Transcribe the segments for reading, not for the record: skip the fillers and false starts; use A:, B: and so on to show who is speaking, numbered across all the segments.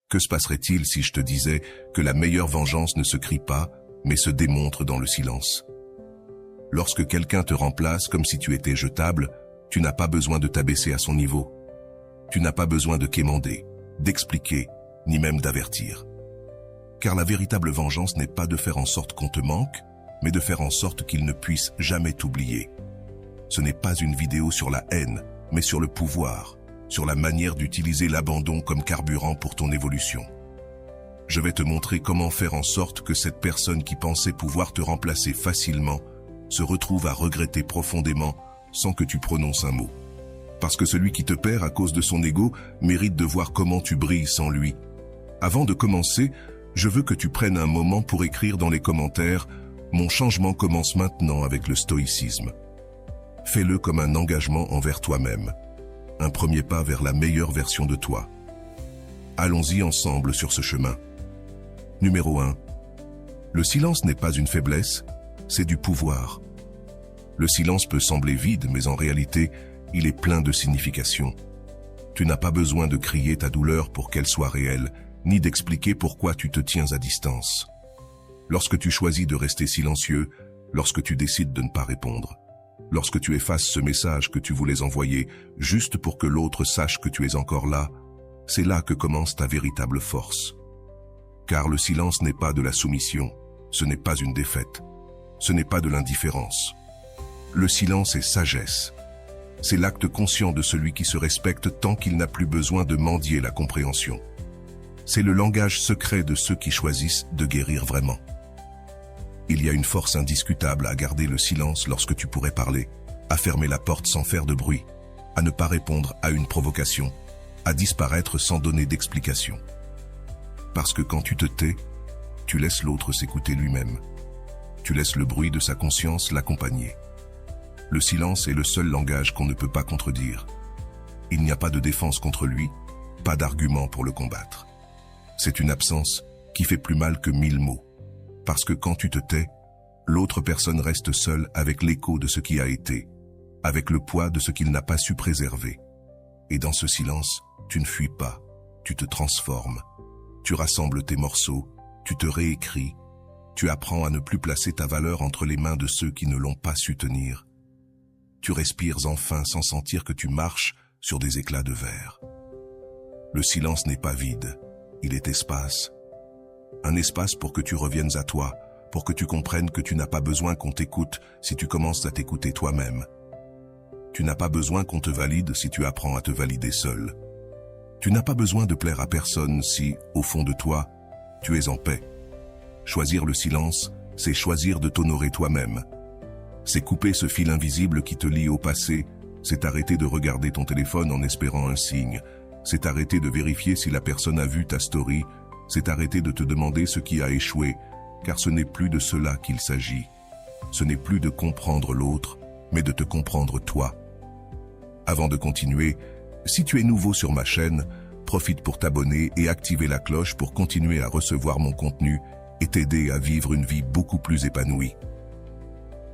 A: Que se passerait-il si je te disais que la meilleure vengeance ne se crie pas, mais se démontre dans le silence? Lorsque quelqu'un te remplace comme si tu étais jetable, tu n'as pas besoin de t'abaisser à son niveau. Tu n'as pas besoin de quémander, d'expliquer, ni même d'avertir. Car la véritable vengeance n'est pas de faire en sorte qu'on te manque, mais de faire en sorte qu'il ne puisse jamais t'oublier. Ce n'est pas une vidéo sur la haine, mais sur le pouvoir, sur la manière d'utiliser l'abandon comme carburant pour ton évolution. Je vais te montrer comment faire en sorte que cette personne qui pensait pouvoir te remplacer facilement se retrouve à regretter profondément sans que tu prononces un mot. Parce que celui qui te perd à cause de son ego mérite de voir comment tu brilles sans lui. Avant de commencer, je veux que tu prennes un moment pour écrire dans les commentaires « Mon changement commence maintenant avec le stoïcisme ». Fais-le comme un engagement envers toi-même. Un premier pas vers la meilleure version de toi. Allons-y ensemble sur ce chemin. Numéro 1. Le silence n'est pas une faiblesse, c'est du pouvoir. Le silence peut sembler vide, mais en réalité, il est plein de signification. Tu n'as pas besoin de crier ta douleur pour qu'elle soit réelle, ni d'expliquer pourquoi tu te tiens à distance. Lorsque tu choisis de rester silencieux, lorsque tu décides de ne pas répondre, lorsque tu effaces ce message que tu voulais envoyer juste pour que l'autre sache que tu es encore là, c'est là que commence ta véritable force. Car le silence n'est pas de la soumission, ce n'est pas une défaite, ce n'est pas de l'indifférence. Le silence est sagesse. C'est l'acte conscient de celui qui se respecte tant qu'il n'a plus besoin de mendier la compréhension. C'est le langage secret de ceux qui choisissent de guérir vraiment. Il y a une force indiscutable à garder le silence lorsque tu pourrais parler, à fermer la porte sans faire de bruit, à ne pas répondre à une provocation, à disparaître sans donner d'explication. Parce que quand tu te tais, tu laisses l'autre s'écouter lui-même. Tu laisses le bruit de sa conscience l'accompagner. Le silence est le seul langage qu'on ne peut pas contredire. Il n'y a pas de défense contre lui, pas d'argument pour le combattre. C'est une absence qui fait plus mal que 1000 mots. Parce que quand tu te tais, l'autre personne reste seule avec l'écho de ce qui a été, avec le poids de ce qu'il n'a pas su préserver. Et dans ce silence, tu ne fuis pas, tu te transformes. Tu rassembles tes morceaux, tu te réécris, tu apprends à ne plus placer ta valeur entre les mains de ceux qui ne l'ont pas su tenir. Tu respires enfin sans sentir que tu marches sur des éclats de verre. Le silence n'est pas vide, il est espace. Un espace pour que tu reviennes à toi, pour que tu comprennes que tu n'as pas besoin qu'on t'écoute si tu commences à t'écouter toi-même. Tu n'as pas besoin qu'on te valide si tu apprends à te valider seul. Tu n'as pas besoin de plaire à personne si, au fond de toi, tu es en paix. Choisir le silence, c'est choisir de t'honorer toi-même. C'est couper ce fil invisible qui te lie au passé, c'est arrêter de regarder ton téléphone en espérant un signe, c'est arrêter de vérifier si la personne a vu ta story, c'est arrêter de te demander ce qui a échoué, car ce n'est plus de cela qu'il s'agit. Ce n'est plus de comprendre l'autre, mais de te comprendre toi. Avant de continuer, si tu es nouveau sur ma chaîne, profite pour t'abonner et activer la cloche pour continuer à recevoir mon contenu et t'aider à vivre une vie beaucoup plus épanouie.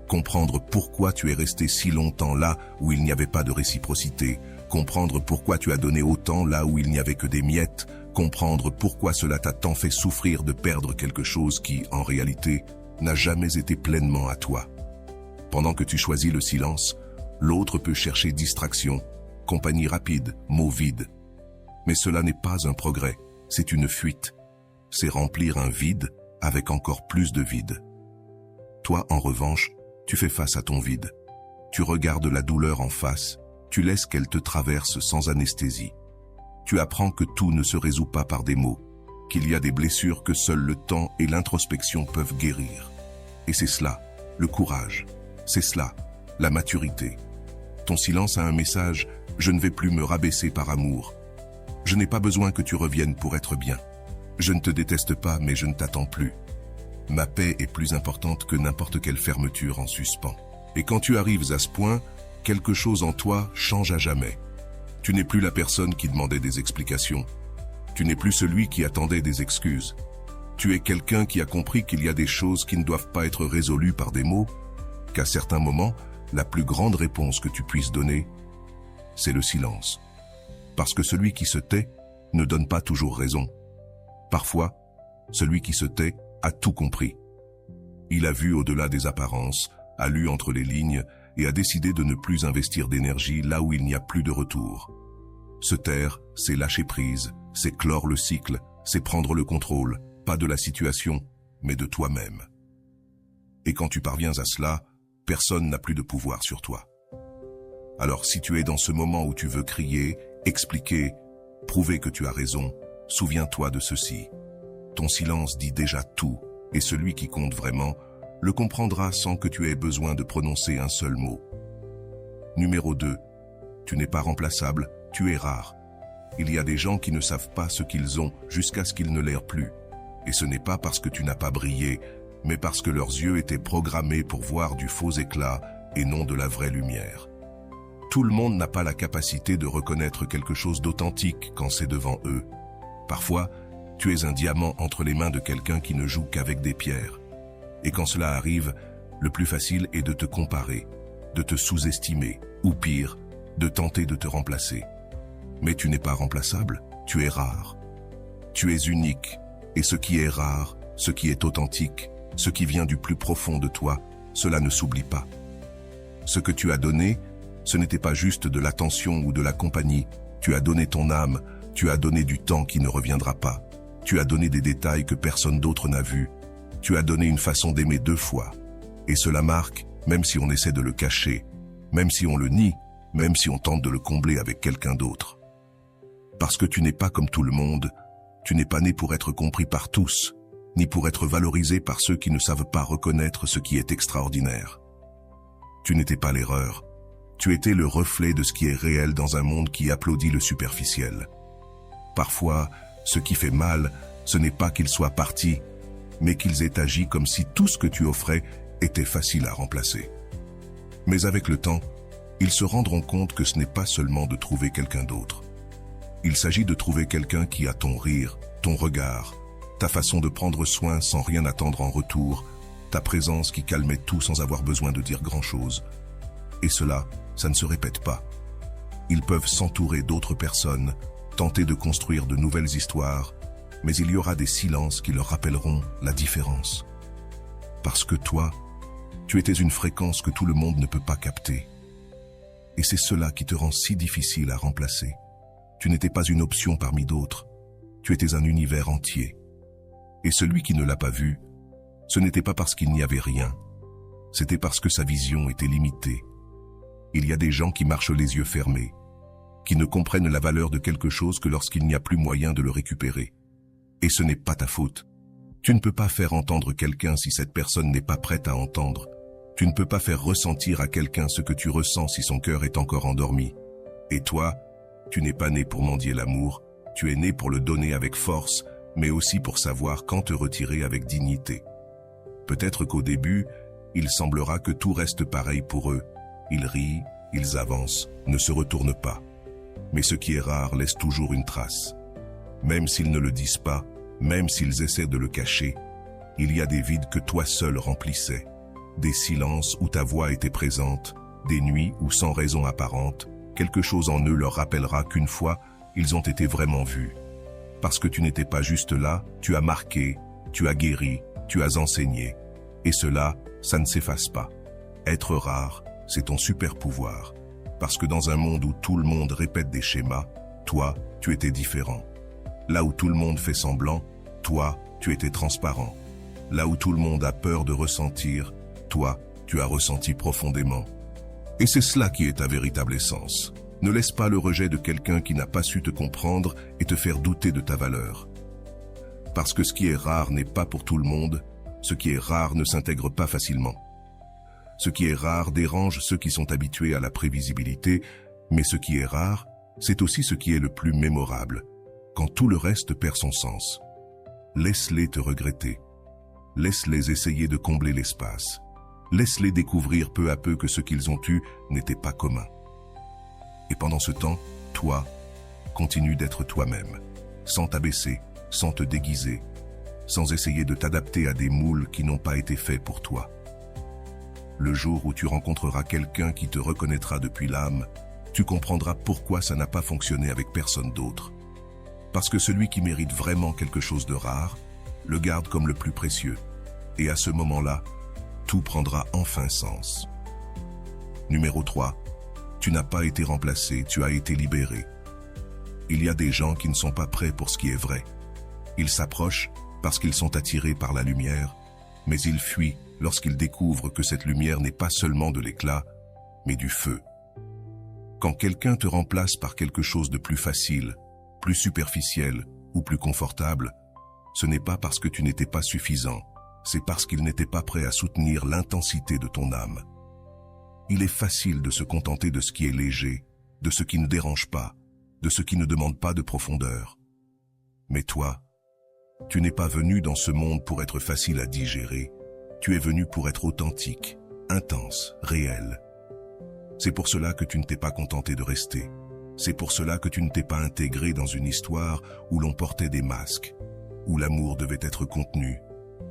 A: Comprendre pourquoi tu es resté si longtemps là où il n'y avait pas de réciprocité, comprendre pourquoi tu as donné autant là où il n'y avait que des miettes, comprendre pourquoi cela t'a tant fait souffrir de perdre quelque chose qui, en réalité, n'a jamais été pleinement à toi. Pendant que tu choisis le silence, l'autre peut chercher distraction, compagnie rapide, mots vides. Mais cela n'est pas un progrès, c'est une fuite. C'est remplir un vide avec encore plus de vide. Toi, en revanche, tu fais face à ton vide. Tu regardes la douleur en face, tu laisses qu'elle te traverse sans anesthésie. Tu apprends que tout ne se résout pas par des mots, qu'il y a des blessures que seul le temps et l'introspection peuvent guérir. Et c'est cela, le courage. C'est cela, la maturité. Ton silence a un message, je ne vais plus me rabaisser par amour. Je n'ai pas besoin que tu reviennes pour être bien. Je ne te déteste pas, mais je ne t'attends plus. Ma paix est plus importante que n'importe quelle fermeture en suspens. Et quand tu arrives à ce point, quelque chose en toi change à jamais. Tu n'es plus la personne qui demandait des explications. Tu n'es plus celui qui attendait des excuses. Tu es quelqu'un qui a compris qu'il y a des choses qui ne doivent pas être résolues par des mots, qu'à certains moments, la plus grande réponse que tu puisses donner, c'est le silence. Parce que celui qui se tait ne donne pas toujours raison. Parfois, celui qui se tait a tout compris. Il a vu au-delà des apparences, a lu entre les lignes et a décidé de ne plus investir d'énergie là où il n'y a plus de retour. Se taire, c'est lâcher prise, c'est clore le cycle, c'est prendre le contrôle, pas de la situation, mais de toi-même. Et quand tu parviens à cela, personne n'a plus de pouvoir sur toi. Alors si tu es dans ce moment où tu veux crier, expliquer, prouver que tu as raison, souviens-toi de ceci. Ton silence dit déjà tout, et celui qui compte vraiment le comprendra sans que tu aies besoin de prononcer un seul mot. Numéro 2. Tu n'es pas remplaçable, tu es rare. Il y a des gens qui ne savent pas ce qu'ils ont jusqu'à ce qu'ils ne l'aient plus. Et ce n'est pas parce que tu n'as pas brillé, mais parce que leurs yeux étaient programmés pour voir du faux éclat et non de la vraie lumière. Tout le monde n'a pas la capacité de reconnaître quelque chose d'authentique quand c'est devant eux. Parfois, tu es un diamant entre les mains de quelqu'un qui ne joue qu'avec des pierres. Et quand cela arrive, le plus facile est de te comparer, de te sous-estimer, ou pire, de tenter de te remplacer. Mais tu n'es pas remplaçable, tu es rare. Tu es unique, et ce qui est rare, ce qui est authentique, ce qui vient du plus profond de toi, cela ne s'oublie pas. Ce que tu as donné, ce n'était pas juste de l'attention ou de la compagnie, tu as donné ton âme, tu as donné du temps qui ne reviendra pas, tu as donné des détails que personne d'autre n'a vus, tu as donné une façon d'aimer 2 fois. Et cela marque, même si on essaie de le cacher, même si on le nie, même si on tente de le combler avec quelqu'un d'autre. Parce que tu n'es pas comme tout le monde, tu n'es pas né pour être compris par tous, ni pour être valorisé par ceux qui ne savent pas reconnaître ce qui est extraordinaire. Tu n'étais pas l'erreur, tu étais le reflet de ce qui est réel dans un monde qui applaudit le superficiel. Parfois, ce qui fait mal, ce n'est pas qu'ils soient partis, mais qu'ils aient agi comme si tout ce que tu offrais était facile à remplacer. Mais avec le temps, ils se rendront compte que ce n'est pas seulement de trouver quelqu'un d'autre. Il s'agit de trouver quelqu'un qui a ton rire, ton regard, ta façon de prendre soin sans rien attendre en retour, ta présence qui calmait tout sans avoir besoin de dire grand-chose. Et cela, ça ne se répète pas. Ils peuvent s'entourer d'autres personnes, tenter de construire de nouvelles histoires, mais il y aura des silences qui leur rappelleront la différence. Parce que toi, tu étais une fréquence que tout le monde ne peut pas capter. Et c'est cela qui te rend si difficile à remplacer. Tu n'étais pas une option parmi d'autres, tu étais un univers entier. Et celui qui ne l'a pas vu, ce n'était pas parce qu'il n'y avait rien, c'était parce que sa vision était limitée. Il y a des gens qui marchent les yeux fermés, qui ne comprennent la valeur de quelque chose que lorsqu'il n'y a plus moyen de le récupérer. Et ce n'est pas ta faute. Tu ne peux pas faire entendre quelqu'un si cette personne n'est pas prête à entendre. Tu ne peux pas faire ressentir à quelqu'un ce que tu ressens si son cœur est encore endormi. Et toi, tu n'es pas né pour mendier l'amour, tu es né pour le donner avec force, mais aussi pour savoir quand te retirer avec dignité. Peut-être qu'au début, il semblera que tout reste pareil pour eux. Ils rient, ils avancent, ne se retournent pas. Mais ce qui est rare laisse toujours une trace. Même s'ils ne le disent pas, même s'ils essaient de le cacher, il y a des vides que toi seul remplissais, des silences où ta voix était présente, des nuits où sans raison apparente, quelque chose en eux leur rappellera qu'une fois, ils ont été vraiment vus. Parce que tu n'étais pas juste là, tu as marqué, tu as guéri, tu as enseigné. Et cela, ça ne s'efface pas. Être rare, c'est ton super pouvoir. Parce que dans un monde où tout le monde répète des schémas, toi, tu étais différent. Là où tout le monde fait semblant, toi, tu étais transparent. Là où tout le monde a peur de ressentir, toi, tu as ressenti profondément. Et c'est cela qui est ta véritable essence. Ne laisse pas le rejet de quelqu'un qui n'a pas su te comprendre et te faire douter de ta valeur. Parce que ce qui est rare n'est pas pour tout le monde, ce qui est rare ne s'intègre pas facilement. Ce qui est rare dérange ceux qui sont habitués à la prévisibilité, mais ce qui est rare, c'est aussi ce qui est le plus mémorable, quand tout le reste perd son sens. Laisse-les te regretter. Laisse-les essayer de combler l'espace. Laisse-les découvrir peu à peu que ce qu'ils ont eu n'était pas commun. Et pendant ce temps, toi, continue d'être toi-même, sans t'abaisser, sans te déguiser, sans essayer de t'adapter à des moules qui n'ont pas été faits pour toi. Le jour où tu rencontreras quelqu'un qui te reconnaîtra depuis l'âme, tu comprendras pourquoi ça n'a pas fonctionné avec personne d'autre. Parce que celui qui mérite vraiment quelque chose de rare, le garde comme le plus précieux. Et à ce moment-là, tout prendra enfin sens. Numéro 3. Tu n'as pas été remplacé, tu as été libéré. Il y a des gens qui ne sont pas prêts pour ce qui est vrai. Ils s'approchent parce qu'ils sont attirés par la lumière, mais ils fuient lorsqu'ils découvrent que cette lumière n'est pas seulement de l'éclat, mais du feu. Quand quelqu'un te remplace par quelque chose de plus facile, plus superficiel ou plus confortable, ce n'est pas parce que tu n'étais pas suffisant, c'est parce qu'il n'était pas prêt à soutenir l'intensité de ton âme. Il est facile de se contenter de ce qui est léger, de ce qui ne dérange pas, de ce qui ne demande pas de profondeur. Mais toi, tu n'es pas venu dans ce monde pour être facile à digérer, tu es venu pour être authentique, intense, réel. C'est pour cela que tu ne t'es pas contenté de rester. C'est pour cela que tu ne t'es pas intégré dans une histoire où l'on portait des masques, où l'amour devait être contenu,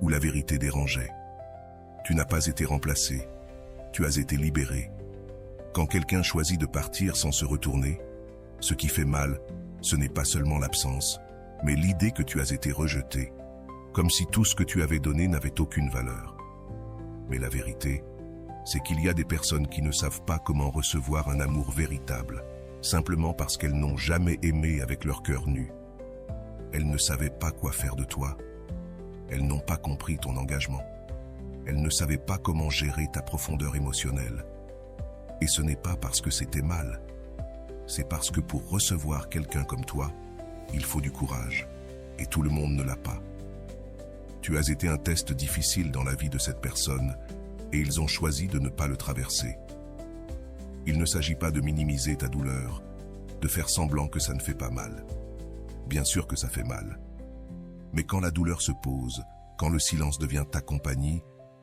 A: où la vérité dérangeait. Tu n'as pas été remplacé, tu as été libéré. Quand quelqu'un choisit de partir sans se retourner, ce qui fait mal, ce n'est pas seulement l'absence, mais l'idée que tu as été rejeté, comme si tout ce que tu avais donné n'avait aucune valeur. Mais la vérité, c'est qu'il y a des personnes qui ne savent pas comment recevoir un amour véritable, simplement parce qu'elles n'ont jamais aimé avec leur cœur nu. Elles ne savaient pas quoi faire de toi. Elles n'ont pas compris ton engagement. Elles ne savaient pas comment gérer ta profondeur émotionnelle. Et ce n'est pas parce que c'était mal. C'est parce que pour recevoir quelqu'un comme toi, il faut du courage. Et tout le monde ne l'a pas. Tu as été un test difficile dans la vie de cette personne, et ils ont choisi de ne pas le traverser. Il ne s'agit pas de minimiser ta douleur, de faire semblant que ça ne fait pas mal. Bien sûr que ça fait mal. Mais quand la douleur se pose, quand le silence devient ta compagnie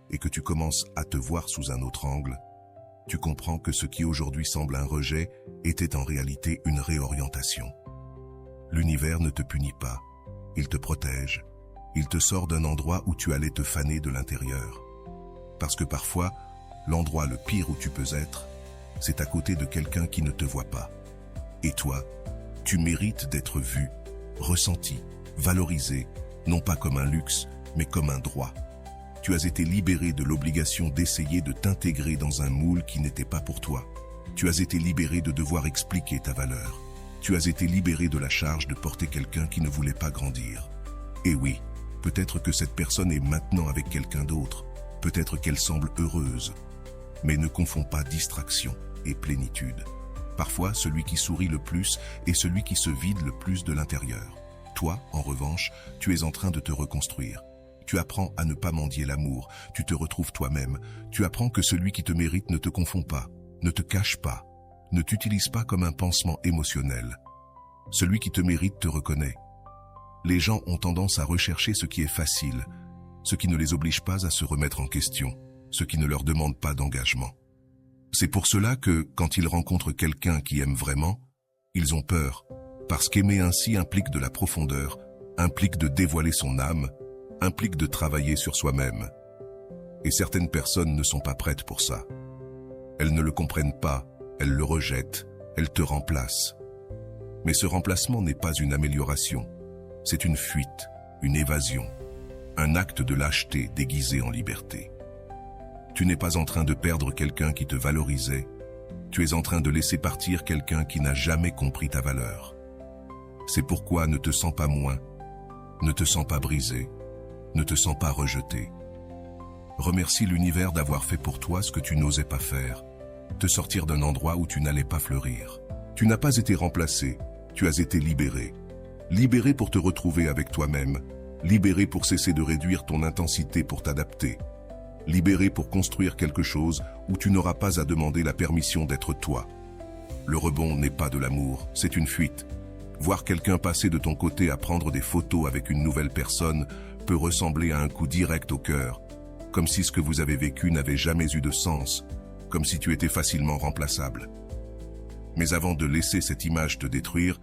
A: et que tu commences à te voir sous un autre angle, tu comprends que ce qui aujourd'hui semble un rejet était en réalité une réorientation. L'univers ne te punit pas, il te protège, il te sort d'un endroit où tu allais te faner de l'intérieur. Parce que parfois, l'endroit le pire où tu peux être, c'est à côté de quelqu'un qui ne te voit pas. Et toi, tu mérites d'être vu, ressenti, valorisé, non pas comme un luxe, mais comme un droit. Tu as été libéré de l'obligation d'essayer de t'intégrer dans un moule qui n'était pas pour toi. Tu as été libéré de devoir expliquer ta valeur. Tu as été libéré de la charge de porter quelqu'un qui ne voulait pas grandir. Et oui, peut-être que cette personne est maintenant avec quelqu'un d'autre. Peut-être qu'elle semble heureuse. Mais ne confonds pas distraction et plénitude. Parfois, celui qui sourit le plus est celui qui se vide le plus de l'intérieur. Toi, en revanche, tu es en train de te reconstruire. Tu apprends à ne pas mendier l'amour, tu te retrouves toi-même, tu apprends que celui qui te mérite ne te confond pas, ne te cache pas, ne t'utilise pas comme un pansement émotionnel. Celui qui te mérite te reconnaît. Les gens ont tendance à rechercher ce qui est facile, ce qui ne les oblige pas à se remettre en question, ce qui ne leur demande pas d'engagement. C'est pour cela que, quand ils rencontrent quelqu'un qui aime vraiment, ils ont peur, parce qu'aimer ainsi implique de la profondeur, implique de dévoiler son âme, implique de travailler sur soi-même. Et certaines personnes ne sont pas prêtes pour ça. Elles ne le comprennent pas, elles le rejettent, elles te remplacent. Mais ce remplacement n'est pas une amélioration, c'est une fuite, une évasion, un acte de lâcheté déguisé en liberté. Tu n'es pas en train de perdre quelqu'un qui te valorisait, tu es en train de laisser partir quelqu'un qui n'a jamais compris ta valeur. C'est pourquoi ne te sens pas moins, ne te sens pas brisé, ne te sens pas rejeté. Remercie l'univers d'avoir fait pour toi ce que tu n'osais pas faire, te sortir d'un endroit où tu n'allais pas fleurir. Tu n'as pas été remplacé, tu as été libéré. Libéré pour te retrouver avec toi-même, libéré pour cesser de réduire ton intensité pour t'adapter, libéré pour construire quelque chose où tu n'auras pas à demander la permission d'être toi. Le rebond n'est pas de l'amour, c'est une fuite. Voir quelqu'un passer de ton côté à prendre des photos avec une nouvelle personne peut ressembler à un coup direct au cœur, comme si ce que vous avez vécu n'avait jamais eu de sens, comme si tu étais facilement remplaçable. Mais avant de laisser cette image te détruire,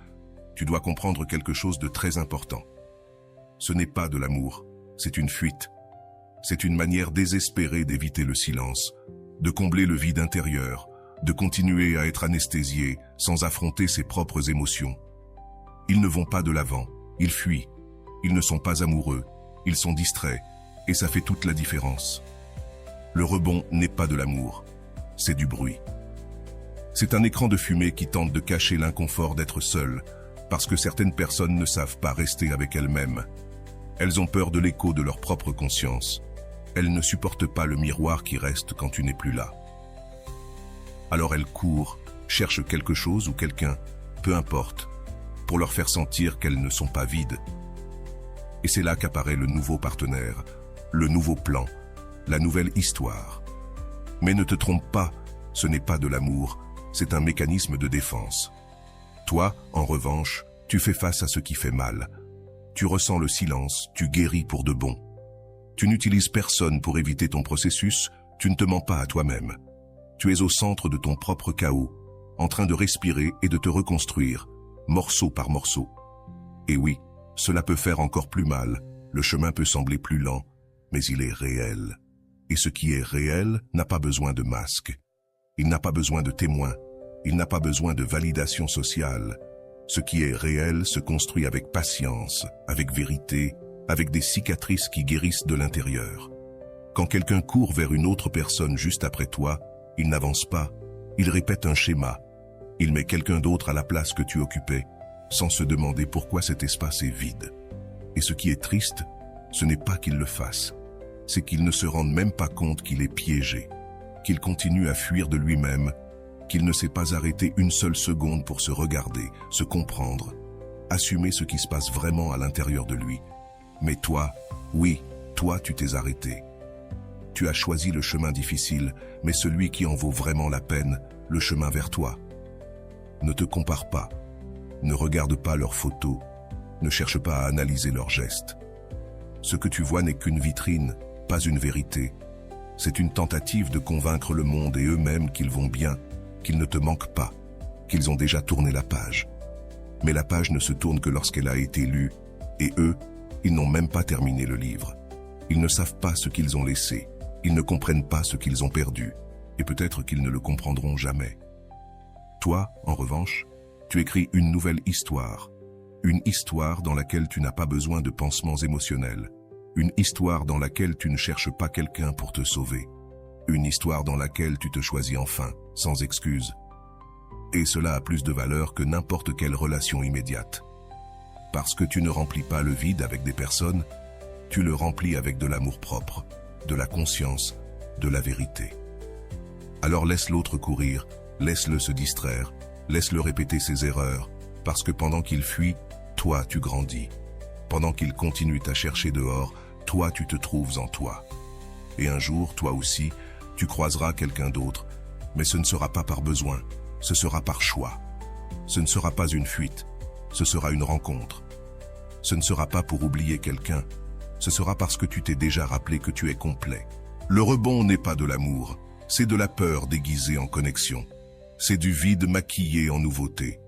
A: tu dois comprendre quelque chose de très important. Ce n'est pas de l'amour, c'est une fuite. C'est une manière désespérée d'éviter le silence, de combler le vide intérieur, de continuer à être anesthésié sans affronter ses propres émotions. Ils ne vont pas de l'avant, ils fuient. Ils ne sont pas amoureux, ils sont distraits, et ça fait toute la différence. Le rebond n'est pas de l'amour, c'est du bruit. C'est un écran de fumée qui tente de cacher l'inconfort d'être seul, parce que certaines personnes ne savent pas rester avec elles-mêmes. Elles ont peur de l'écho de leur propre conscience. Elles ne supportent pas le miroir qui reste quand tu n'es plus là. Alors elles courent, cherchent quelque chose ou quelqu'un, peu importe, pour leur faire sentir qu'elles ne sont pas vides. Et c'est là qu'apparaît le nouveau partenaire, le nouveau plan, la nouvelle histoire. Mais ne te trompe pas, ce n'est pas de l'amour, c'est un mécanisme de défense. Toi, en revanche, tu fais face à ce qui fait mal. Tu ressens le silence, tu guéris pour de bon. Tu n'utilises personne pour éviter ton processus, tu ne te mens pas à toi-même. Tu es au centre de ton propre chaos, en train de respirer et de te reconstruire, morceau par morceau. Et oui, cela peut faire encore plus mal, le chemin peut sembler plus lent, mais il est réel. Et ce qui est réel n'a pas besoin de masque. Il n'a pas besoin de témoins, il n'a pas besoin de validation sociale. Ce qui est réel se construit avec patience, avec vérité, avec des cicatrices qui guérissent de l'intérieur. Quand quelqu'un court vers une autre personne juste après toi, il n'avance pas, il répète un schéma. Il met quelqu'un d'autre à la place que tu occupais, sans se demander pourquoi cet espace est vide. Et ce qui est triste, ce n'est pas qu'il le fasse, c'est qu'il ne se rende même pas compte qu'il est piégé, qu'il continue à fuir de lui-même, qu'il ne s'est pas arrêté une seule seconde pour se regarder, se comprendre, assumer ce qui se passe vraiment à l'intérieur de lui. Mais toi, oui, toi tu t'es arrêté. Tu as choisi le chemin difficile, mais celui qui en vaut vraiment la peine, le chemin vers toi. Ne te compare pas, ne regarde pas leurs photos, ne cherche pas à analyser leurs gestes. Ce que tu vois n'est qu'une vitrine, pas une vérité. C'est une tentative de convaincre le monde et eux-mêmes qu'ils vont bien, qu'ils ne te manquent pas, qu'ils ont déjà tourné la page. Mais la page ne se tourne que lorsqu'elle a été lue, et eux, ils n'ont même pas terminé le livre. Ils ne savent pas ce qu'ils ont laissé, ils ne comprennent pas ce qu'ils ont perdu, et peut-être qu'ils ne le comprendront jamais. Toi, en revanche, tu écris une nouvelle histoire. Une histoire dans laquelle tu n'as pas besoin de pansements émotionnels. Une histoire dans laquelle tu ne cherches pas quelqu'un pour te sauver. Une histoire dans laquelle tu te choisis enfin, sans excuse. Et cela a plus de valeur que n'importe quelle relation immédiate. Parce que tu ne remplis pas le vide avec des personnes, tu le remplis avec de l'amour-propre, de la conscience, de la vérité. Alors laisse l'autre courir, laisse-le se distraire, laisse-le répéter ses erreurs, parce que pendant qu'il fuit, toi tu grandis. Pendant qu'il continue à chercher dehors, toi tu te trouves en toi. Et un jour, toi aussi, tu croiseras quelqu'un d'autre, mais ce ne sera pas par besoin, ce sera par choix. Ce ne sera pas une fuite, ce sera une rencontre. Ce ne sera pas pour oublier quelqu'un, ce sera parce que tu t'es déjà rappelé que tu es complet. Le rebond n'est pas de l'amour, c'est de la peur déguisée en connexion. C'est du vide maquillé en nouveauté.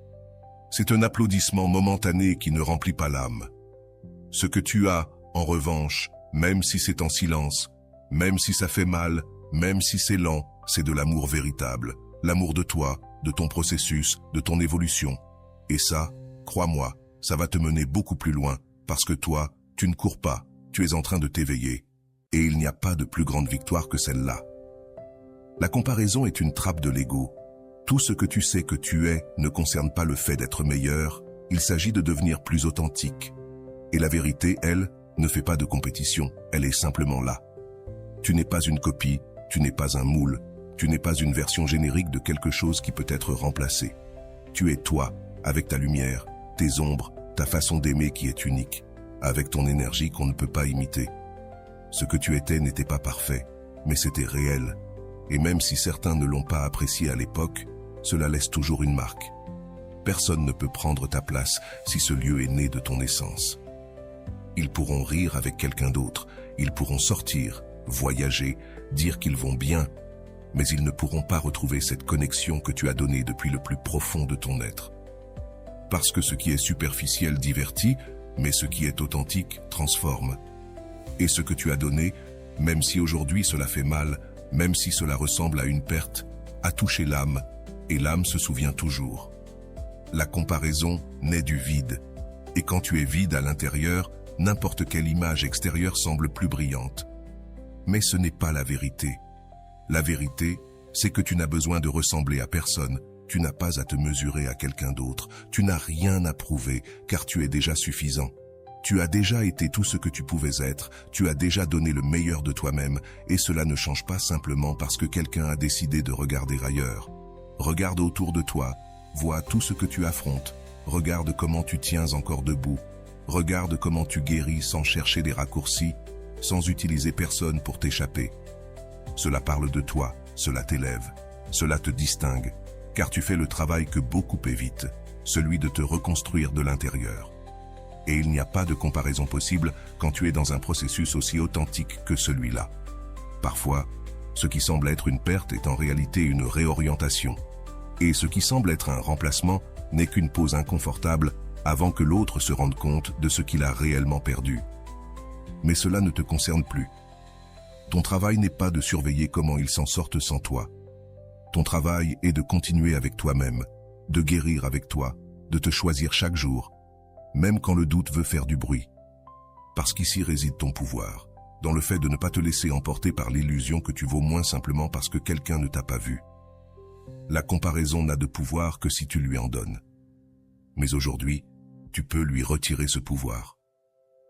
A: C'est un applaudissement momentané qui ne remplit pas l'âme. Ce que tu as, en revanche, même si c'est en silence, même si ça fait mal, même si c'est lent, c'est de l'amour véritable. L'amour de toi, de ton processus, de ton évolution. Et ça, crois-moi, ça va te mener beaucoup plus loin, parce que toi, tu ne cours pas, tu es en train de t'éveiller. Et il n'y a pas de plus grande victoire que celle-là. La comparaison est une trappe de l'ego. Tout ce que tu sais que tu es ne concerne pas le fait d'être meilleur, il s'agit de devenir plus authentique. Et la vérité, elle, ne fait pas de compétition, elle est simplement là. Tu n'es pas une copie, tu n'es pas un moule, tu n'es pas une version générique de quelque chose qui peut être remplacé. Tu es toi, avec ta lumière, tes ombres, ta façon d'aimer qui est unique, avec ton énergie qu'on ne peut pas imiter. Ce que tu étais n'était pas parfait, mais c'était réel. Et même si certains ne l'ont pas apprécié à l'époque, cela laisse toujours une marque. Personne ne peut prendre ta place si ce lieu est né de ton essence. Ils pourront rire avec quelqu'un d'autre, ils pourront sortir, voyager, dire qu'ils vont bien, mais ils ne pourront pas retrouver cette connexion que tu as donnée depuis le plus profond de ton être. Parce que ce qui est superficiel divertit, mais ce qui est authentique transforme. Et ce que tu as donné, même si aujourd'hui cela fait mal, même si cela ressemble à une perte, a touché l'âme, et l'âme se souvient toujours. La comparaison naît du vide, Et quand tu es vide à l'intérieur, n'importe quelle image extérieure semble plus brillante. Mais ce n'est pas la vérité. La vérité, c'est que tu n'as besoin de ressembler à personne, tu n'as pas à te mesurer à quelqu'un d'autre, tu n'as rien à prouver, car tu es déjà suffisant. Tu as déjà été tout ce que tu pouvais être, tu as déjà donné le meilleur de toi-même, et cela ne change pas simplement parce que quelqu'un a décidé de regarder ailleurs. Regarde autour de toi, vois tout ce que tu affrontes, regarde comment tu tiens encore debout, regarde comment tu guéris sans chercher des raccourcis, sans utiliser personne pour t'échapper. Cela parle de toi, cela t'élève, cela te distingue, car tu fais le travail que beaucoup évitent, celui de te reconstruire de l'intérieur. Et il n'y a pas de comparaison possible quand tu es dans un processus aussi authentique que celui-là. Parfois, ce qui semble être une perte est en réalité une réorientation. Et ce qui semble être un remplacement n'est qu'une pause inconfortable avant que l'autre se rende compte de ce qu'il a réellement perdu. Mais cela ne te concerne plus. Ton travail n'est pas de surveiller comment ils s'en sortent sans toi. Ton travail est de continuer avec toi-même, de guérir avec toi, de te choisir chaque jour, même quand le doute veut faire du bruit. Parce qu'ici réside ton pouvoir, dans le fait de ne pas te laisser emporter par l'illusion que tu vaux moins simplement parce que quelqu'un ne t'a pas vu. La comparaison n'a de pouvoir que si tu lui en donnes. Mais aujourd'hui, tu peux lui retirer ce pouvoir.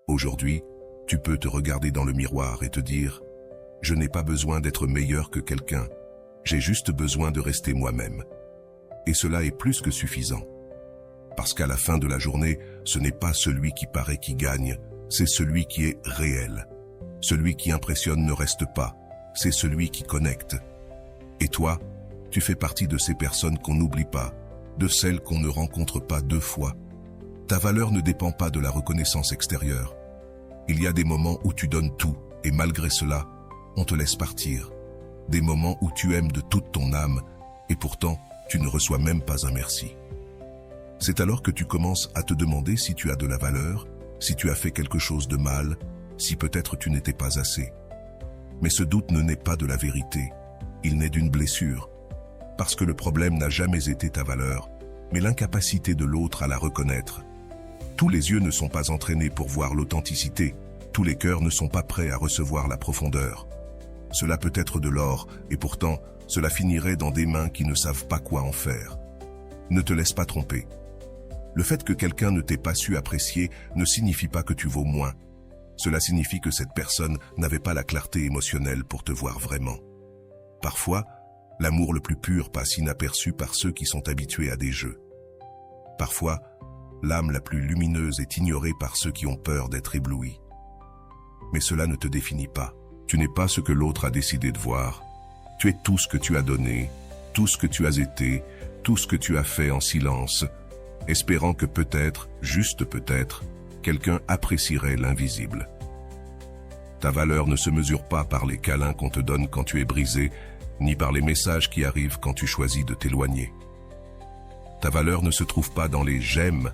A: Aujourd'hui, tu peux te regarder dans le miroir et te dire « Je n'ai pas besoin d'être meilleur que quelqu'un, j'ai juste besoin de rester moi-même. » Et cela est plus que suffisant. Parce qu'à la fin de la journée, ce n'est pas celui qui paraît qui gagne, c'est celui qui est réel. Celui qui impressionne ne reste pas, c'est celui qui connecte. Et toi, tu fais partie de ces personnes qu'on n'oublie pas, de celles qu'on ne rencontre pas deux fois. Ta valeur ne dépend pas de la reconnaissance extérieure. Il y a des moments où tu donnes tout, et malgré cela, on te laisse partir. Des moments où tu aimes de toute ton âme, et pourtant, tu ne reçois même pas un merci. C'est alors que tu commences à te demander si tu as de la valeur, si tu as fait quelque chose de mal, si peut-être tu n'étais pas assez. Mais ce doute ne naît pas de la vérité, il naît d'une blessure. Parce que le problème n'a jamais été ta valeur, mais l'incapacité de l'autre à la reconnaître. Tous les yeux ne sont pas entraînés pour voir l'authenticité, tous les cœurs ne sont pas prêts à recevoir la profondeur. Cela peut être de l'or, et pourtant, cela finirait dans des mains qui ne savent pas quoi en faire. Ne te laisse pas tromper. Le fait que quelqu'un ne t'ait pas su apprécier ne signifie pas que tu vaux moins. Cela signifie que cette personne n'avait pas la clarté émotionnelle pour te voir vraiment. Parfois, l'amour le plus pur passe inaperçu par ceux qui sont habitués à des jeux. Parfois, l'âme la plus lumineuse est ignorée par ceux qui ont peur d'être éblouis. Mais cela ne te définit pas. Tu n'es pas ce que l'autre a décidé de voir. Tu es tout ce que tu as donné, tout ce que tu as été, tout ce que tu as fait en silence, espérant que peut-être, juste peut-être, quelqu'un apprécierait l'invisible. Ta valeur ne se mesure pas par les câlins qu'on te donne quand tu es brisé, ni par les messages qui arrivent quand tu choisis de t'éloigner. Ta valeur ne se trouve pas dans les « j'aime »,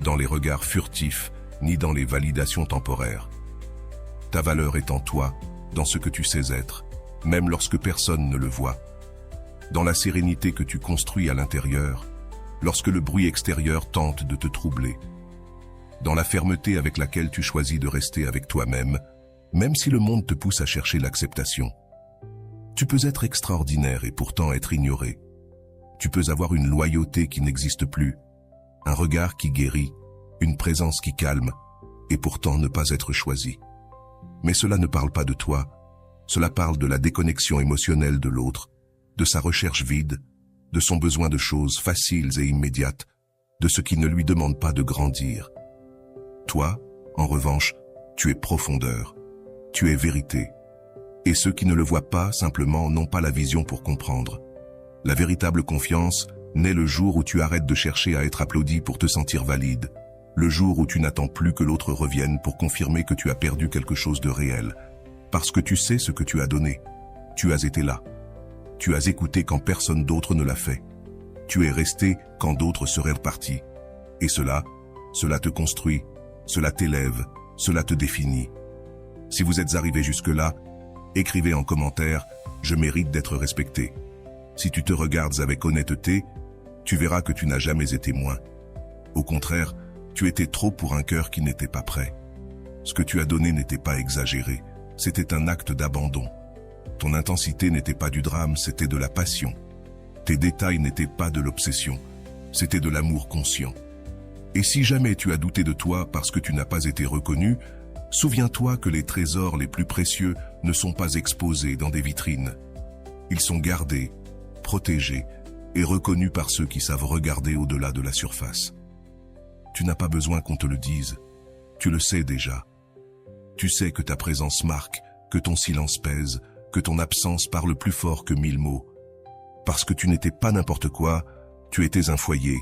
A: dans les regards furtifs, ni dans les validations temporaires. Ta valeur est en toi, dans ce que tu sais être, même lorsque personne ne le voit. Dans la sérénité que tu construis à l'intérieur, lorsque le bruit extérieur tente de te troubler. Dans la fermeté avec laquelle tu choisis de rester avec toi-même, même si le monde te pousse à chercher l'acceptation. Tu peux être extraordinaire et pourtant être ignoré. Tu peux avoir une loyauté qui n'existe plus, un regard qui guérit, une présence qui calme, et pourtant ne pas être choisi. Mais cela ne parle pas de toi, cela parle de la déconnexion émotionnelle de l'autre, de sa recherche vide, de son besoin de choses faciles et immédiates, de ce qui ne lui demande pas de grandir. Toi, en revanche, tu es profondeur, tu es vérité. Et ceux qui ne le voient pas simplement n'ont pas la vision pour comprendre. La véritable confiance naît le jour où tu arrêtes de chercher à être applaudi pour te sentir valide, le jour où tu n'attends plus que l'autre revienne pour confirmer que tu as perdu quelque chose de réel, parce que tu sais ce que tu as donné. Tu as été là. Tu as écouté quand personne d'autre ne l'a fait. Tu es resté quand d'autres seraient repartis. Et cela te construit, cela t'élève, cela te définit. Si vous êtes arrivé jusque-là, écrivez en commentaire « Je mérite d'être respecté ». Si tu te regardes avec honnêteté, tu verras que tu n'as jamais été moins. Au contraire, Tu étais trop pour un cœur qui n'était pas prêt. Ce que tu as donné n'était pas exagéré, c'était un acte d'abandon. Ton intensité n'était pas du drame, c'était de la passion. Tes détails n'étaient pas de l'obsession, c'était de l'amour conscient. Et si jamais tu as douté de toi parce que tu n'as pas été reconnu, souviens-toi que les trésors les plus précieux ne sont pas exposés dans des vitrines. Ils sont gardés, protégés et reconnus par ceux qui savent regarder au-delà de la surface. Tu n'as pas besoin qu'on te le dise, tu le sais déjà. Tu sais que ta présence marque, que ton silence pèse, que ton absence parle plus fort que 1000 mots. Parce que tu n'étais pas n'importe quoi, tu étais un foyer,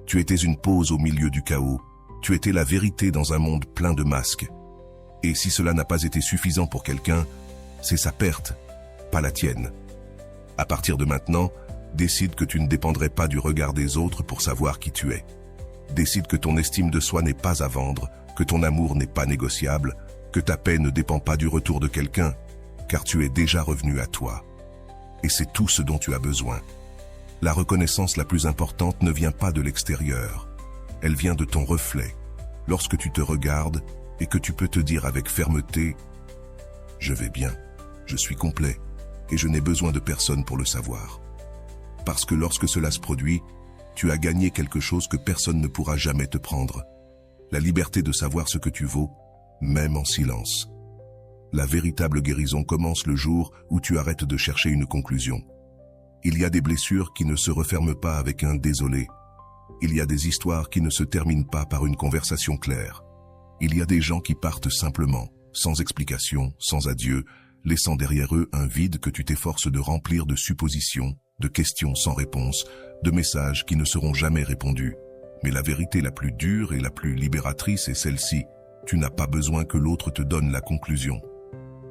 A: tu étais une pause au milieu du chaos, tu étais la vérité dans un monde plein de masques. Et si cela n'a pas été suffisant pour quelqu'un, c'est sa perte, pas la tienne. À partir de maintenant, décide que tu ne dépendrais pas du regard des autres pour savoir qui tu es. Décide que ton estime de soi n'est pas à vendre, que ton amour n'est pas négociable, que ta paix ne dépend pas du retour de quelqu'un, car tu es déjà revenu à toi. Et c'est tout ce dont tu as besoin. La reconnaissance la plus importante ne vient pas de l'extérieur. Elle vient de ton reflet. Lorsque tu te regardes et que tu peux te dire avec fermeté « Je vais bien, je suis complet et je n'ai besoin de personne pour le savoir. » Parce que lorsque cela se produit, tu as gagné quelque chose que personne ne pourra jamais te prendre. La liberté de savoir ce que tu vaux, même en silence. La véritable guérison commence le jour où tu arrêtes de chercher une conclusion. Il y a des blessures qui ne se referment pas avec un « désolé ». Il y a des histoires qui ne se terminent pas par une conversation claire. Il y a des gens qui partent simplement, sans explication, sans adieu, laissant derrière eux un vide que tu t'efforces de remplir de suppositions, de questions sans réponse, de messages qui ne seront jamais répondus. Mais la vérité la plus dure et la plus libératrice est celle-ci. Tu n'as pas besoin que l'autre te donne la conclusion.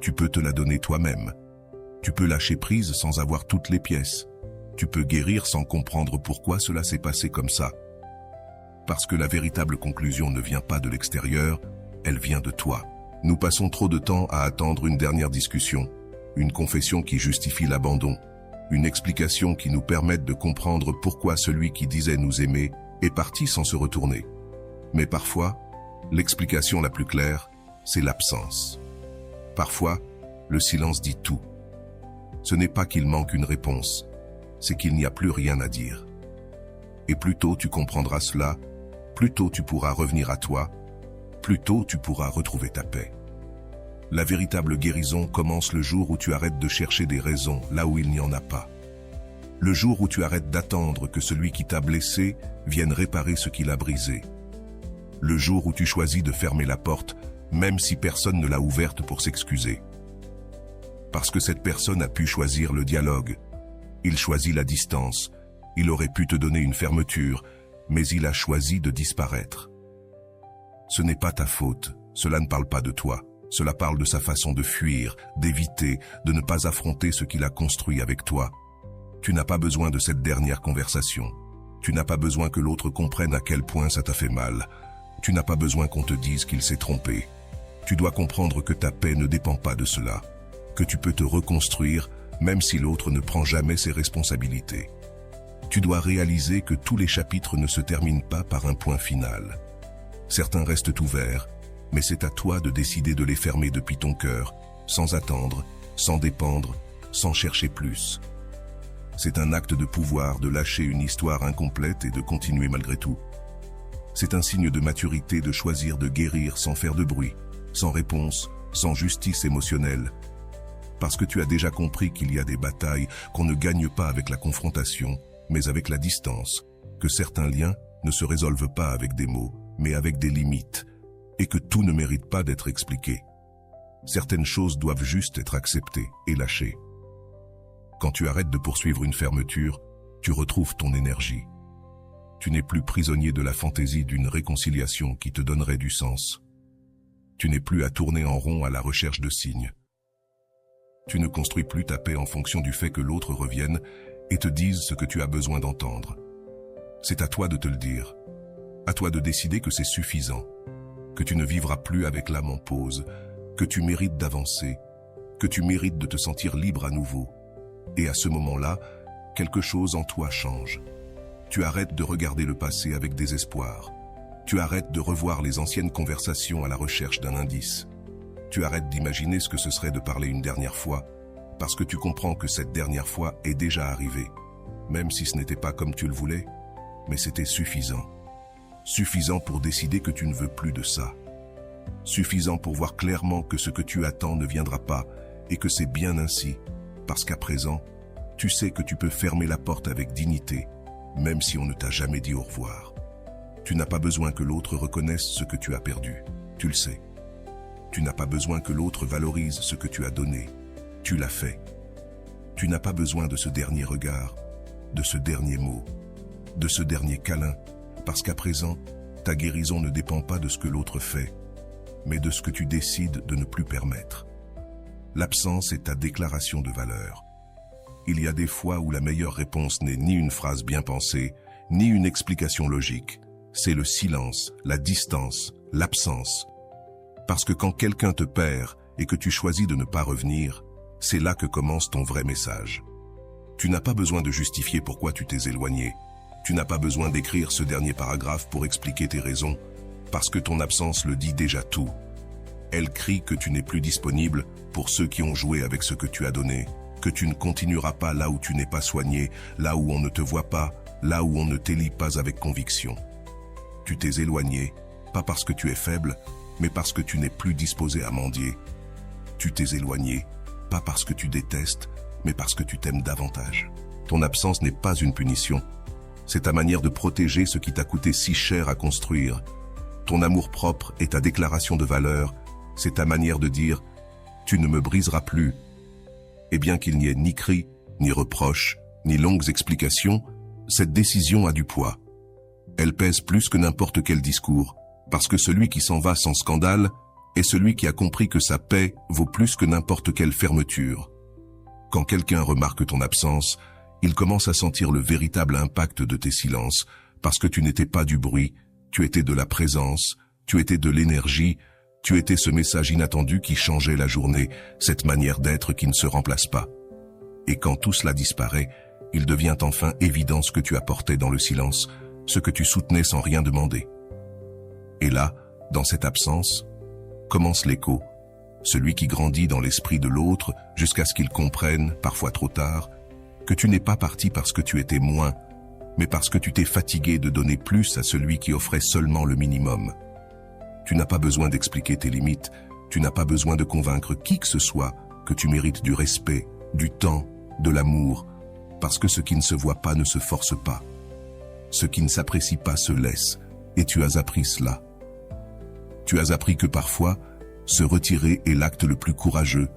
A: Tu peux te la donner toi-même. Tu peux lâcher prise sans avoir toutes les pièces. Tu peux guérir sans comprendre pourquoi cela s'est passé comme ça. Parce que la véritable conclusion ne vient pas de l'extérieur, elle vient de toi. Nous passons trop de temps à attendre une dernière discussion, une confession qui justifie l'abandon, une explication qui nous permette de comprendre pourquoi celui qui disait nous aimer est parti sans se retourner. Mais parfois, l'explication la plus claire, c'est l'absence. Parfois, le silence dit tout. Ce n'est pas qu'il manque une réponse, c'est qu'il n'y a plus rien à dire. Et plus tôt tu comprendras cela, plus tôt tu pourras revenir à toi, plus tôt tu pourras retrouver ta paix. La véritable guérison commence le jour où tu arrêtes de chercher des raisons là où il n'y en a pas. Le jour où tu arrêtes d'attendre que celui qui t'a blessé vienne réparer ce qu'il a brisé. Le jour où tu choisis de fermer la porte, même si personne ne l'a ouverte pour s'excuser. Parce que cette personne a pu choisir le dialogue. Il choisit la distance. Il aurait pu te donner une fermeture, mais il a choisi de disparaître. Ce n'est pas ta faute, cela ne parle pas de toi. Cela parle de sa façon de fuir, d'éviter, de ne pas affronter ce qu'il a construit avec toi. Tu n'as pas besoin de cette dernière conversation. Tu n'as pas besoin que l'autre comprenne à quel point ça t'a fait mal. Tu n'as pas besoin qu'on te dise qu'il s'est trompé. Tu dois comprendre que ta paix ne dépend pas de cela, que tu peux te reconstruire même si l'autre ne prend jamais ses responsabilités. Tu dois réaliser que tous les chapitres ne se terminent pas par un point final. Certains restent ouverts, mais c'est à toi de décider de les fermer depuis ton cœur, sans attendre, sans dépendre, sans chercher plus. C'est un acte de pouvoir de lâcher une histoire incomplète et de continuer malgré tout. C'est un signe de maturité de choisir de guérir sans faire de bruit, sans réponse, sans justice émotionnelle. Parce que tu as déjà compris qu'il y a des batailles qu'on ne gagne pas avec la confrontation, mais avec la distance, que certains liens ne se résolvent pas avec des mots, mais avec des limites, et que tout ne mérite pas d'être expliqué. Certaines choses doivent juste être acceptées et lâchées. Quand tu arrêtes de poursuivre une fermeture, tu retrouves ton énergie. Tu n'es plus prisonnier de la fantaisie d'une réconciliation qui te donnerait du sens. Tu n'es plus à tourner en rond à la recherche de signes. Tu ne construis plus ta paix en fonction du fait que l'autre revienne et te dise ce que tu as besoin d'entendre. C'est à toi de te le dire. À toi de décider que c'est suffisant, que tu ne vivras plus avec l'âme en pause, que tu mérites d'avancer, que tu mérites de te sentir libre à nouveau. Et à ce moment-là, quelque chose en toi change. Tu arrêtes de regarder le passé avec désespoir. Tu arrêtes de revoir les anciennes conversations à la recherche d'un indice. Tu arrêtes d'imaginer ce que ce serait de parler une dernière fois, parce que tu comprends que cette dernière fois est déjà arrivée, même si ce n'était pas comme tu le voulais, mais c'était suffisant. Suffisant pour décider que tu ne veux plus de ça. Suffisant pour voir clairement que ce que tu attends ne viendra pas et que c'est bien ainsi, parce qu'à présent, tu sais que tu peux fermer la porte avec dignité, même si on ne t'a jamais dit au revoir. Tu n'as pas besoin que l'autre reconnaisse ce que tu as perdu, tu le sais. Tu n'as pas besoin que l'autre valorise ce que tu as donné, tu l'as fait. Tu n'as pas besoin de ce dernier regard, de ce dernier mot, de ce dernier câlin, parce qu'à présent, ta guérison ne dépend pas de ce que l'autre fait, mais de ce que tu décides de ne plus permettre. L'absence est ta déclaration de valeur. Il y a des fois où la meilleure réponse n'est ni une phrase bien pensée, ni une explication logique. C'est le silence, la distance, l'absence. Parce que quand quelqu'un te perd et que tu choisis de ne pas revenir, c'est là que commence ton vrai message. Tu n'as pas besoin de justifier pourquoi tu t'es éloigné. Tu n'as pas besoin d'écrire ce dernier paragraphe pour expliquer tes raisons, parce que ton absence le dit déjà tout. Elle crie que tu n'es plus disponible pour ceux qui ont joué avec ce que tu as donné, que tu ne continueras pas là où tu n'es pas soigné, là où on ne te voit pas, là où on ne t'élit pas avec conviction. Tu t'es éloigné, pas parce que tu es faible, mais parce que tu n'es plus disposé à mendier. Tu t'es éloigné, pas parce que tu détestes, mais parce que tu t'aimes davantage. Ton absence n'est pas une punition. C'est ta manière de protéger ce qui t'a coûté si cher à construire. Ton amour-propre est ta déclaration de valeur. C'est ta manière de dire « tu ne me briseras plus ». Et bien qu'il n'y ait ni cris, ni reproches, ni longues explications, cette décision a du poids. Elle pèse plus que n'importe quel discours, parce que celui qui s'en va sans scandale est celui qui a compris que sa paix vaut plus que n'importe quelle fermeture. Quand quelqu'un remarque ton absence, il commence à sentir le véritable impact de tes silences, parce que tu n'étais pas du bruit, tu étais de la présence, tu étais de l'énergie, tu étais ce message inattendu qui changeait la journée, cette manière d'être qui ne se remplace pas. Et quand tout cela disparaît, il devient enfin évident ce que tu apportais dans le silence, ce que tu soutenais sans rien demander. Et là, dans cette absence, commence l'écho, celui qui grandit dans l'esprit de l'autre jusqu'à ce qu'il comprenne, parfois trop tard, que tu n'es pas parti parce que tu étais moins, mais parce que tu t'es fatigué de donner plus à celui qui offrait seulement le minimum. Tu n'as pas besoin d'expliquer tes limites, tu n'as pas besoin de convaincre qui que ce soit que tu mérites du respect, du temps, de l'amour, parce que ce qui ne se voit pas ne se force pas. Ce qui ne s'apprécie pas se laisse, et tu as appris cela. Tu as appris que parfois, se retirer est l'acte le plus courageux,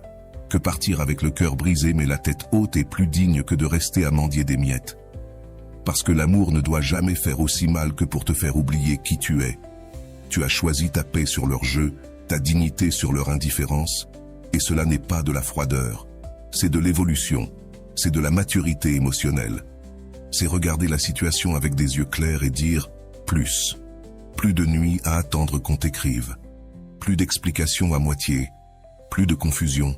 A: que partir avec le cœur brisé mais la tête haute est plus digne que de rester à mendier des miettes. Parce que l'amour ne doit jamais faire aussi mal que pour te faire oublier qui tu es. Tu as choisi ta paix sur leur jeu, ta dignité sur leur indifférence, et cela n'est pas de la froideur, c'est de l'évolution, c'est de la maturité émotionnelle. C'est regarder la situation avec des yeux clairs et dire « plus ». Plus de nuits à attendre qu'on t'écrive, plus d'explications à moitié, plus de confusion,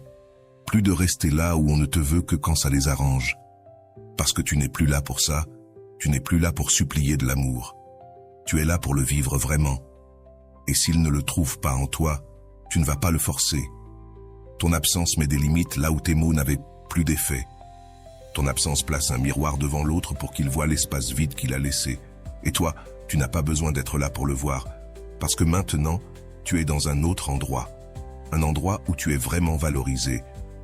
A: plus de rester là où on ne te veut que quand ça les arrange. Parce que tu n'es plus là pour ça, tu n'es plus là pour supplier de l'amour. Tu es là pour le vivre vraiment. Et s'il ne le trouve pas en toi, tu ne vas pas le forcer. Ton absence met des limites là où tes mots n'avaient plus d'effet. Ton absence place un miroir devant l'autre pour qu'il voie l'espace vide qu'il a laissé. Et toi, tu n'as pas besoin d'être là pour le voir, parce que maintenant, tu es dans un autre endroit. Un endroit où tu es vraiment valorisé,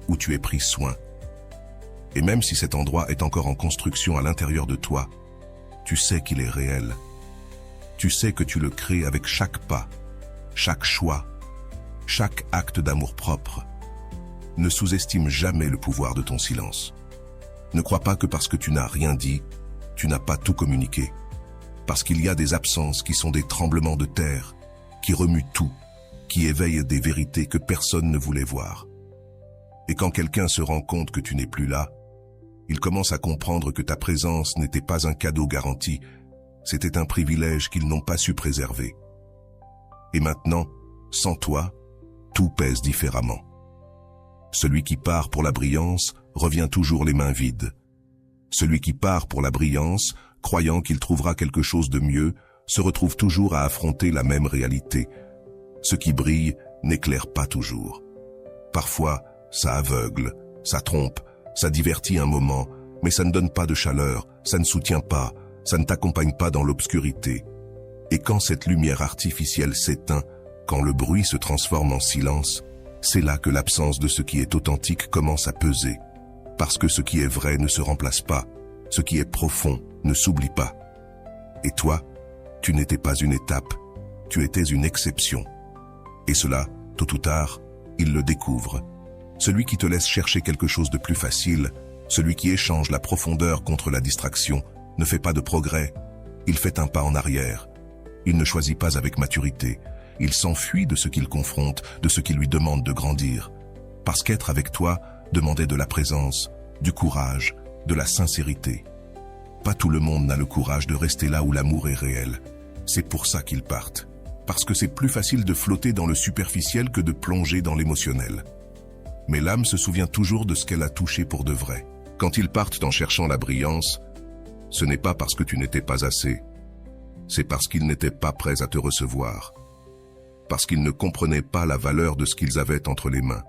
A: où tu es pris soin. Et même si cet endroit est encore en construction à l'intérieur de toi, tu sais qu'il est réel. Tu sais que tu le crées avec chaque pas, chaque choix, chaque acte d'amour-propre. Ne sous-estime jamais le pouvoir de ton silence. Ne crois pas que parce que tu n'as rien dit, tu n'as pas tout communiqué. Parce qu'il y a des absences qui sont des tremblements de terre, qui remuent tout, qui éveillent des vérités que personne ne voulait voir. Et quand quelqu'un se rend compte que tu n'es plus là, il commence à comprendre que ta présence n'était pas un cadeau garanti, c'était un privilège qu'ils n'ont pas su préserver. Et maintenant, sans toi, tout pèse différemment. Celui qui part pour la brillance revient toujours les mains vides. Celui qui part pour la brillance, croyant qu'il trouvera quelque chose de mieux, se retrouvent toujours à affronter la même réalité. Ce qui brille n'éclaire pas toujours. Parfois, ça aveugle, ça trompe, ça divertit un moment, mais ça ne donne pas de chaleur, ça ne soutient pas, ça ne t'accompagne pas dans l'obscurité. Et quand cette lumière artificielle s'éteint, quand le bruit se transforme en silence, c'est là que l'absence de ce qui est authentique commence à peser. Parce que ce qui est vrai ne se remplace pas, ce qui est profond ne s'oublie pas. Et toi, tu n'étais pas une étape, tu étais une exception. Et cela, tôt ou tard, il le découvre. Celui qui te laisse chercher quelque chose de plus facile, celui qui échange la profondeur contre la distraction, ne fait pas de progrès, il fait un pas en arrière. Il ne choisit pas avec maturité, il s'enfuit de ce qu'il confronte, de ce qui lui demande de grandir. Parce qu'être avec toi demandait de la présence, du courage, de la sincérité. Pas tout le monde n'a le courage de rester là où l'amour est réel. C'est pour ça qu'ils partent. Parce que c'est plus facile de flotter dans le superficiel que de plonger dans l'émotionnel. Mais l'âme se souvient toujours de ce qu'elle a touché pour de vrai. Quand ils partent en cherchant la brillance, ce n'est pas parce que tu n'étais pas assez, c'est parce qu'ils n'étaient pas prêts à te recevoir. Parce qu'ils ne comprenaient pas la valeur de ce qu'ils avaient entre les mains.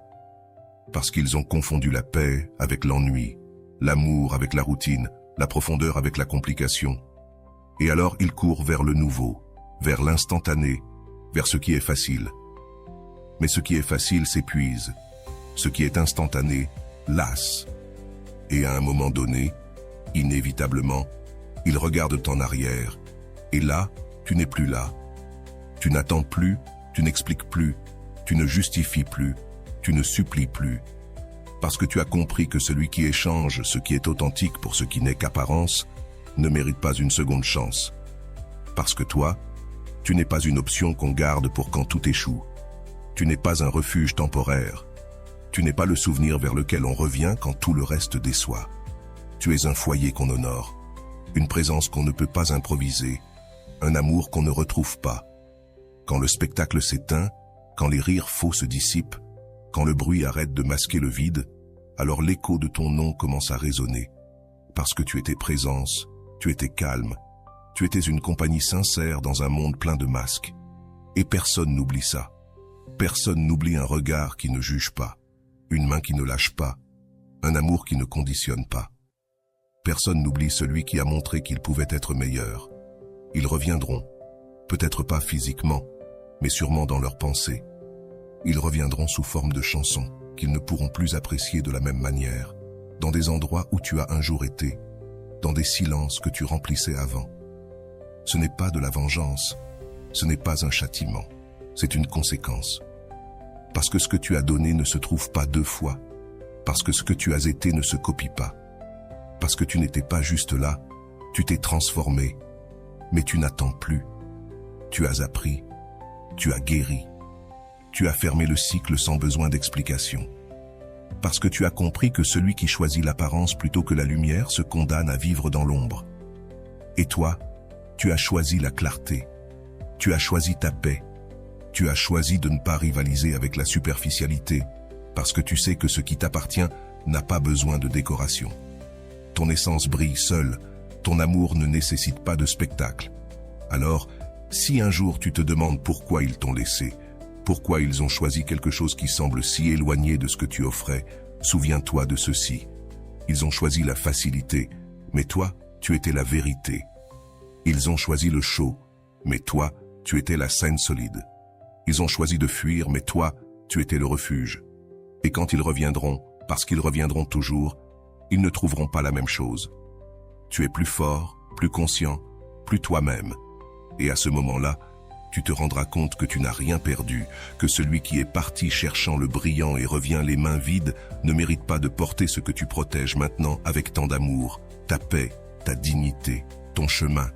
A: Parce qu'ils ont confondu la paix avec l'ennui, l'amour avec la routine, la profondeur avec la complication. Et alors ils courent vers le nouveau, vers l'instantané, vers ce qui est facile. Mais ce qui est facile s'épuise. Ce qui est instantané lasse. Et à un moment donné, inévitablement, ils regardent en arrière. Et là, tu n'es plus là. Tu n'attends plus, tu n'expliques plus, tu ne justifies plus, tu ne supplies plus. Parce que tu as compris que celui qui échange ce qui est authentique pour ce qui n'est qu'apparence ne mérite pas une seconde chance. Parce que toi, tu n'es pas une option qu'on garde pour quand tout échoue. Tu n'es pas un refuge temporaire. Tu n'es pas le souvenir vers lequel on revient quand tout le reste déçoit. Tu es un foyer qu'on honore, une présence qu'on ne peut pas improviser, un amour qu'on ne retrouve pas. Quand le spectacle s'éteint, quand les rires faux se dissipent, quand le bruit arrête de masquer le vide, alors l'écho de ton nom commence à résonner. Parce que tu étais présence, tu étais calme, tu étais une compagnie sincère dans un monde plein de masques. Et personne n'oublie ça. Personne n'oublie un regard qui ne juge pas, une main qui ne lâche pas, un amour qui ne conditionne pas. Personne n'oublie celui qui a montré qu'il pouvait être meilleur. Ils reviendront, peut-être pas physiquement, mais sûrement dans leurs pensées. Ils reviendront sous forme de chansons qu'ils ne pourront plus apprécier de la même manière, dans des endroits où tu as un jour été, dans des silences que tu remplissais avant. Ce n'est pas de la vengeance, ce n'est pas un châtiment, c'est une conséquence. Parce que ce que tu as donné ne se trouve pas deux fois, parce que ce que tu as été ne se copie pas, parce que tu n'étais pas juste là, tu t'es transformé, mais tu n'attends plus. Tu as appris, tu as guéri, tu as fermé le cycle sans besoin d'explication. Parce que tu as compris que celui qui choisit l'apparence plutôt que la lumière se condamne à vivre dans l'ombre. Et toi, tu as choisi la clarté, tu as choisi ta paix, tu as choisi de ne pas rivaliser avec la superficialité, parce que tu sais que ce qui t'appartient n'a pas besoin de décoration. Ton essence brille seule, ton amour ne nécessite pas de spectacle. Alors, si un jour tu te demandes pourquoi ils t'ont laissé, pourquoi ils ont choisi quelque chose qui semble si éloigné de ce que tu offrais, souviens-toi de ceci. Ils ont choisi la facilité, mais toi, tu étais la vérité. Ils ont choisi le chaud, mais toi, tu étais la scène solide. Ils ont choisi de fuir, mais toi, tu étais le refuge. Et quand ils reviendront, parce qu'ils reviendront toujours, ils ne trouveront pas la même chose. Tu es plus fort, plus conscient, plus toi-même. Et à ce moment-là, tu te rendras compte que tu n'as rien perdu, que celui qui est parti cherchant le brillant et revient les mains vides ne mérite pas de porter ce que tu protèges maintenant avec tant d'amour, ta paix, ta dignité, ton chemin.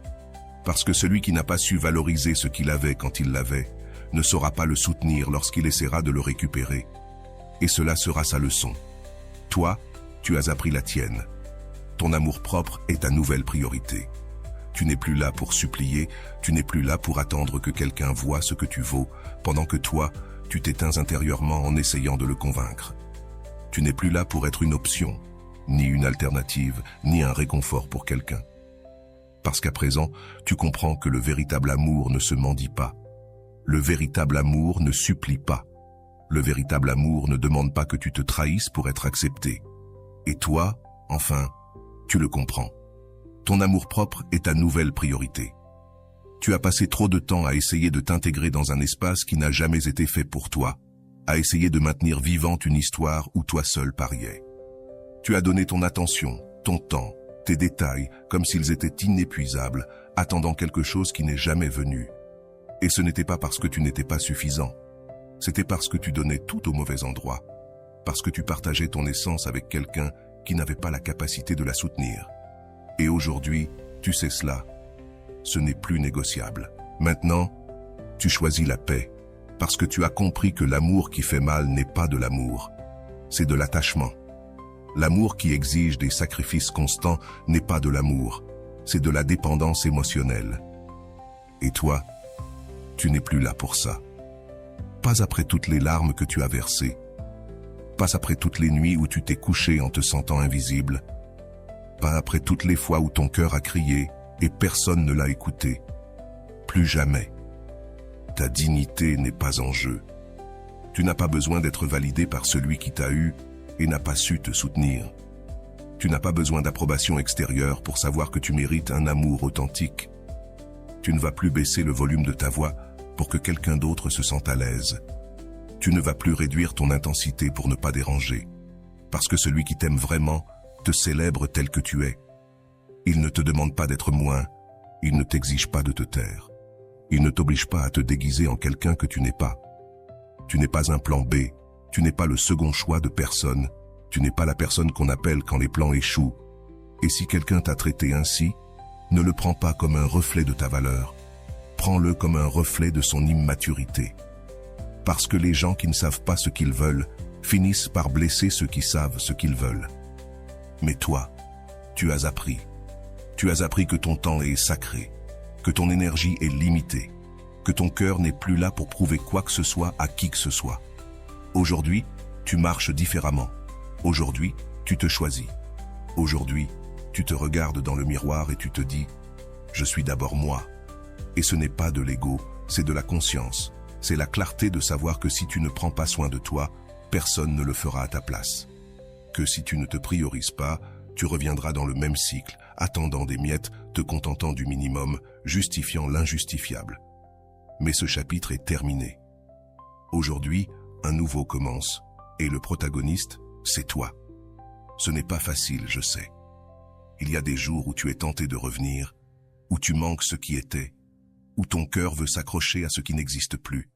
A: Parce que celui qui n'a pas su valoriser ce qu'il avait quand il l'avait, ne saura pas le soutenir lorsqu'il essaiera de le récupérer. Et cela sera sa leçon. Toi, tu as appris la tienne. Ton amour-propre est ta nouvelle priorité. Tu n'es plus là pour supplier, tu n'es plus là pour attendre que quelqu'un voie ce que tu vaux, pendant que toi, tu t'éteins intérieurement en essayant de le convaincre. Tu n'es plus là pour être une option, ni une alternative, ni un réconfort pour quelqu'un. Parce qu'à présent, tu comprends que le véritable amour ne se mendie pas. Le véritable amour ne supplie pas. Le véritable amour ne demande pas que tu te trahisses pour être accepté. Et toi, enfin, tu le comprends. Ton amour-propre est ta nouvelle priorité. Tu as passé trop de temps à essayer de t'intégrer dans un espace qui n'a jamais été fait pour toi, à essayer de maintenir vivante une histoire où toi seul pariais. Tu as donné ton attention, ton temps, tes détails, comme s'ils étaient inépuisables, attendant quelque chose qui n'est jamais venu. Et ce n'était pas parce que tu n'étais pas suffisant. C'était parce que tu donnais tout au mauvais endroit. Parce que tu partageais ton essence avec quelqu'un qui n'avait pas la capacité de la soutenir. Et aujourd'hui, tu sais cela. Ce n'est plus négociable. Maintenant, tu choisis la paix, parce que tu as compris que l'amour qui fait mal n'est pas de l'amour, c'est de l'attachement. L'amour qui exige des sacrifices constants n'est pas de l'amour, c'est de la dépendance émotionnelle. Et toi, tu n'es plus là pour ça. Pas après toutes les larmes que tu as versées, pas après toutes les nuits où tu t'es couché en te sentant invisible, pas après toutes les fois où ton cœur a crié et personne ne l'a écouté. Plus jamais. Ta dignité n'est pas en jeu. Tu n'as pas besoin d'être validé par celui qui t'a eu et n'a pas su te soutenir. Tu n'as pas besoin d'approbation extérieure pour savoir que tu mérites un amour authentique. Tu ne vas plus baisser le volume de ta voix pour que quelqu'un d'autre se sente à l'aise. Tu ne vas plus réduire ton intensité pour ne pas déranger, parce que celui qui t'aime vraiment te célèbre tel que tu es. Il ne te demande pas d'être moins, il ne t'exige pas de te taire. Il ne t'oblige pas à te déguiser en quelqu'un que tu n'es pas. Tu n'es pas un plan B, tu n'es pas le second choix de personne, tu n'es pas la personne qu'on appelle quand les plans échouent. Et si quelqu'un t'a traité ainsi, ne le prends pas comme un reflet de ta valeur, prends-le comme un reflet de son immaturité. Parce que les gens qui ne savent pas ce qu'ils veulent finissent par blesser ceux qui savent ce qu'ils veulent. Mais toi, tu as appris. Tu as appris que ton temps est sacré, que ton énergie est limitée, que ton cœur n'est plus là pour prouver quoi que ce soit à qui que ce soit. Aujourd'hui, tu marches différemment. Aujourd'hui, tu te choisis. Aujourd'hui, tu te regardes dans le miroir et tu te dis « Je suis d'abord moi ». Et ce n'est pas de l'ego, c'est de la conscience. C'est la clarté de savoir que si tu ne prends pas soin de toi, personne ne le fera à ta place. Que si tu ne te priorises pas, tu reviendras dans le même cycle, attendant des miettes, te contentant du minimum, justifiant l'injustifiable. Mais ce chapitre est terminé. Aujourd'hui, un nouveau commence, et le protagoniste, c'est toi. Ce n'est pas facile, je sais. Il y a des jours où tu es tenté de revenir, où tu manques ce qui était, où ton cœur veut s'accrocher à ce qui n'existe plus.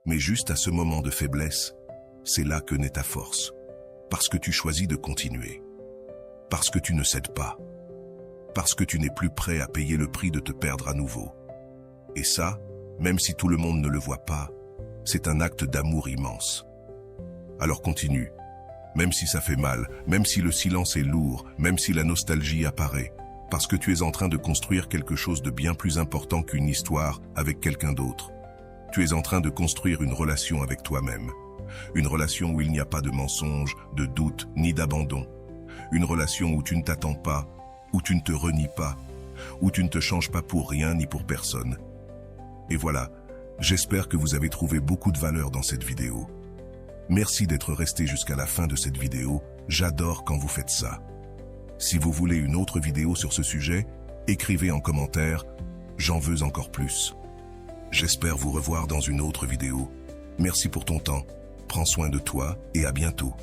A: Mais juste à ce moment de faiblesse, c'est là que naît ta force. Parce que tu choisis de continuer. Parce que tu ne cèdes pas. Parce que tu n'es plus prêt à payer le prix de te perdre à nouveau. Et ça, même si tout le monde ne le voit pas, c'est un acte d'amour immense. Alors continue, même si ça fait mal, même si le silence est lourd, même si la nostalgie apparaît, parce que tu es en train de construire quelque chose de bien plus important qu'une histoire avec quelqu'un d'autre. Tu es en train de construire une relation avec toi-même. Une relation où il n'y a pas de mensonge, de doute, ni d'abandon. Une relation où tu ne t'attends pas, où tu ne te renies pas, où tu ne te changes pas pour rien ni pour personne. Et voilà, j'espère que vous avez trouvé beaucoup de valeur dans cette vidéo. Merci d'être resté jusqu'à la fin de cette vidéo, j'adore quand vous faites ça. Si vous voulez une autre vidéo sur ce sujet, écrivez en commentaire, j'en veux encore plus. J'espère vous revoir dans une autre vidéo. Merci pour ton temps, prends soin de toi et à bientôt.